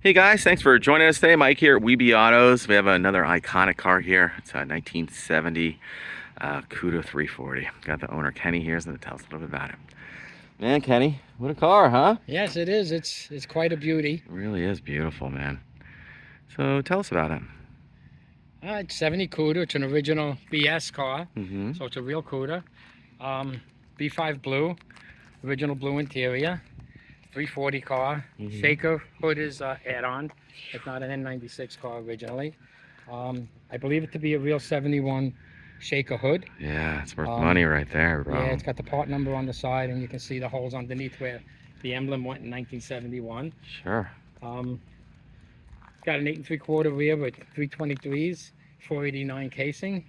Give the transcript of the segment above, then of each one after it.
Hey guys, thanks for joining us today. Mike here at Weeby Autos. We have another iconic car here. It's a 1970 Cuda 340. Got the owner Kenny here, so tell us a little bit about it. Man, Kenny, what a car, huh? Yes, it is. It's quite a beauty. It really is beautiful, man. So tell us about it. It's 70 Cuda. It's an original BS car, Mm-hmm. so it's a real Cuda. B5 blue, original blue interior, 340 car. Shaker hood is add-on. It's not an N96 car originally. I believe it to be a real 71 Shaker hood. Yeah, it's worth money right there, bro. Yeah, it's got the part number on the side, and you can see the holes underneath where the emblem went in 1971. Sure. Got an 8 3/4 rear with 323s, 489 casing.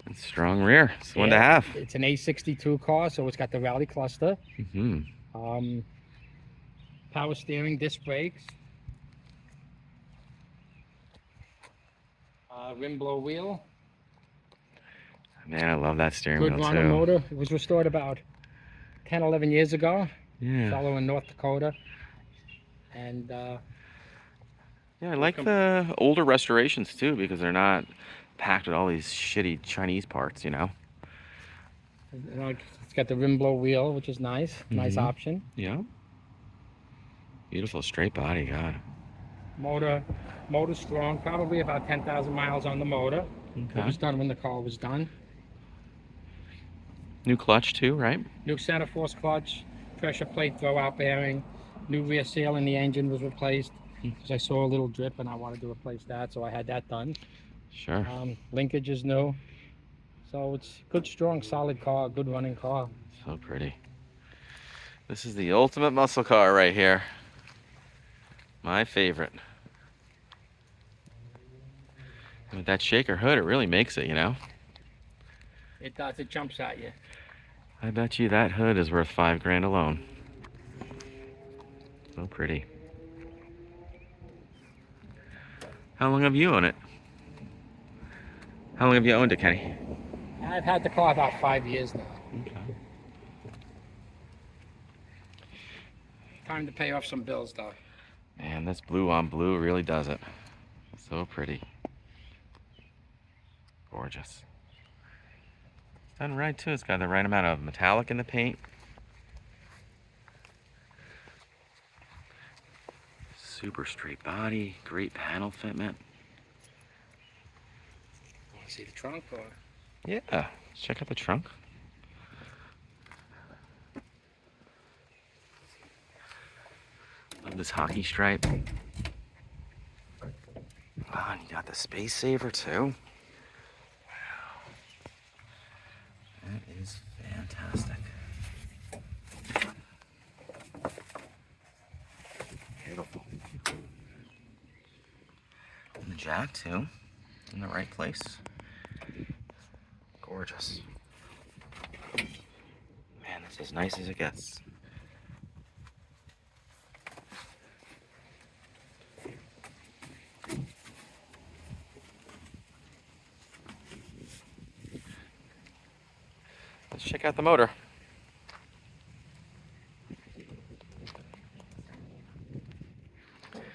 It's strong rear. It's one to Yeah, have. It's an A62 car, so it's got the rally cluster. Mm-hmm. Power steering, disc brakes. Rim blow wheel. Man, I love that steering Good wheel running too. motor. It was restored about 10, 11 years ago. Yeah. Fellow in North Dakota. And Yeah, I like the older restorations too because they're not packed with all these shitty Chinese parts, you know? it's got the rim blow wheel, which is nice. Nice option. Yeah. Beautiful straight body, God. Motor strong, probably about 10,000 miles on the motor. Okay. It was done when the car was done. New clutch too, right? New center force clutch, pressure plate throwout bearing, new rear seal in the engine was replaced because I saw a little drip and I wanted to replace that, so I had that done. Sure. Linkage is new. So it's good, strong, solid car, good running car. So pretty. This is the ultimate muscle car right here. My favorite. And with that shaker hood, it really makes it, you know? It does, it jumps at you. I bet you that hood is worth $5 grand alone. So pretty. How long have you owned it? How long have you owned it, Kenny? I've had the car about 5 years now. Okay. Time to pay off some bills though. Man, this blue on blue really does it. So pretty. Gorgeous. It's done right too. It's got the right amount of metallic in the paint. Super straight body, great panel fitment. Want to see the trunk or? Yeah, let's check out the trunk. Love this hockey stripe. Oh, and you got the space saver too. Wow. That is fantastic. Beautiful. And the jack too, in the right place. Gorgeous. Man, that's as nice as it gets. Let's check out the motor.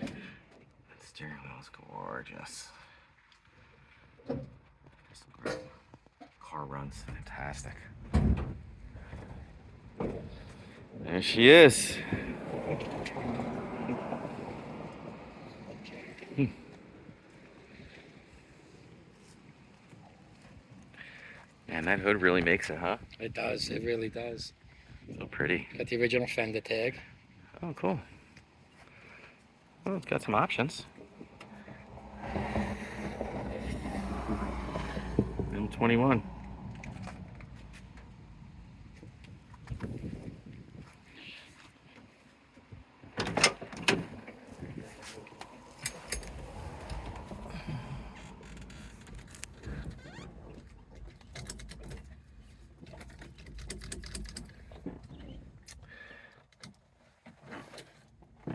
That steering wheel is gorgeous. Car runs fantastic. There she is. Man, that hood really makes it, huh? It does, it really does. So pretty. Got the original Fender Tag. Oh, cool. Oh, it's got some options. M21.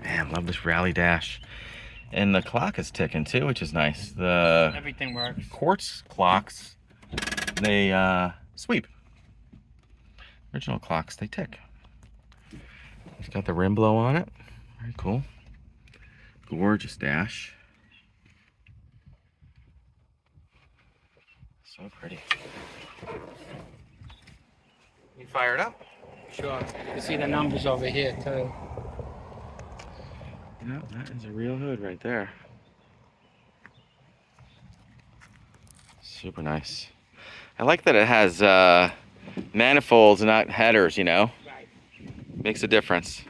Man, love this rally dash. And the clock is ticking too, which is nice. The Everything works. quartz clocks, they sweep. Original clocks, they tick. It's got the rim blow on it. Very cool. Gorgeous dash. So pretty. You fire it up? Sure. You can see the numbers over here too. Yeah, that is a real hood right there. Super nice. I like that it has manifolds, not headers, you know? Right. Makes a difference.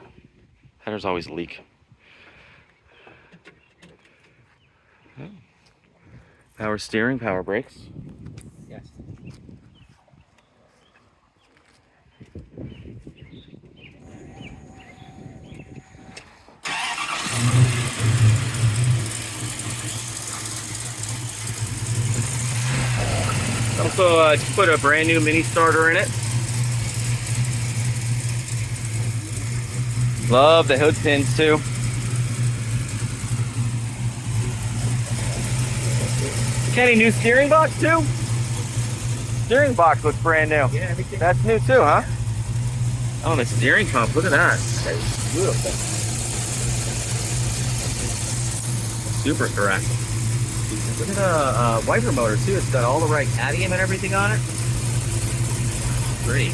Headers always leak. Oh. Power steering, power brakes. Yes. Also, just put a brand new mini starter in it. Love the hood pins too. Kenny, new steering box too? Steering box looks brand new. Yeah, everything. That's new too, huh? Oh, the steering pump, look at that. Beautiful. Super correct. Look at the wiper motor too. It's got all the right cadmium and everything on it. Pretty.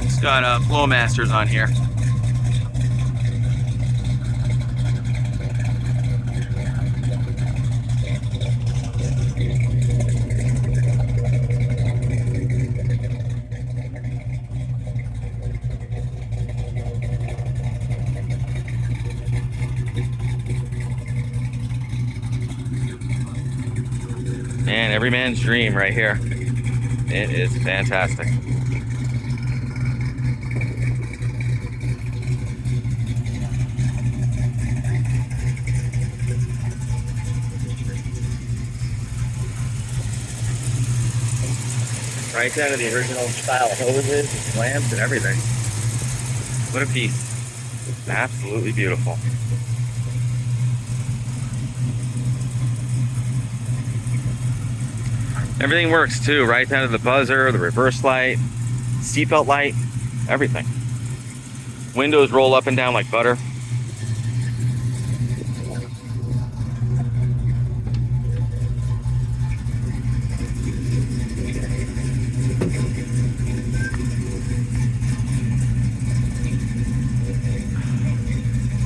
It's got Flowmasters on here. Man, every man's dream right here. It is fantastic. Right down to the original style hoses, lamps, and everything. What a piece. Absolutely beautiful. Everything works too, right down to the buzzer, the reverse light, seatbelt light, everything. Windows roll up and down like butter.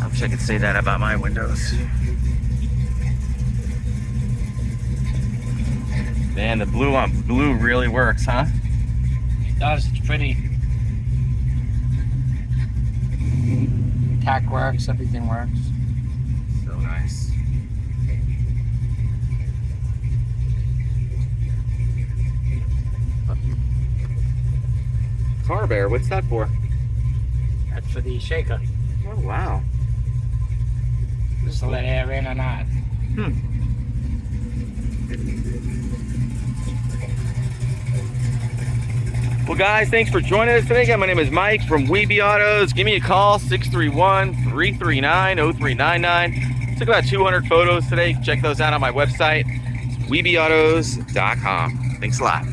I wish I could say that about my windows. Man, the blue on blue really works, huh? It does. It's pretty. Tack works. Everything works. So nice. Car Bear, what's that for? That's for the shaker. Oh, wow. Just to let air in or not. Well, guys, thanks for joining us today. Again, my name is Mike from Weeby Autos. Give me a call, 631-339-0399. Took about 200 photos today. Check those out on my website, weebyautos.com. Thanks a lot.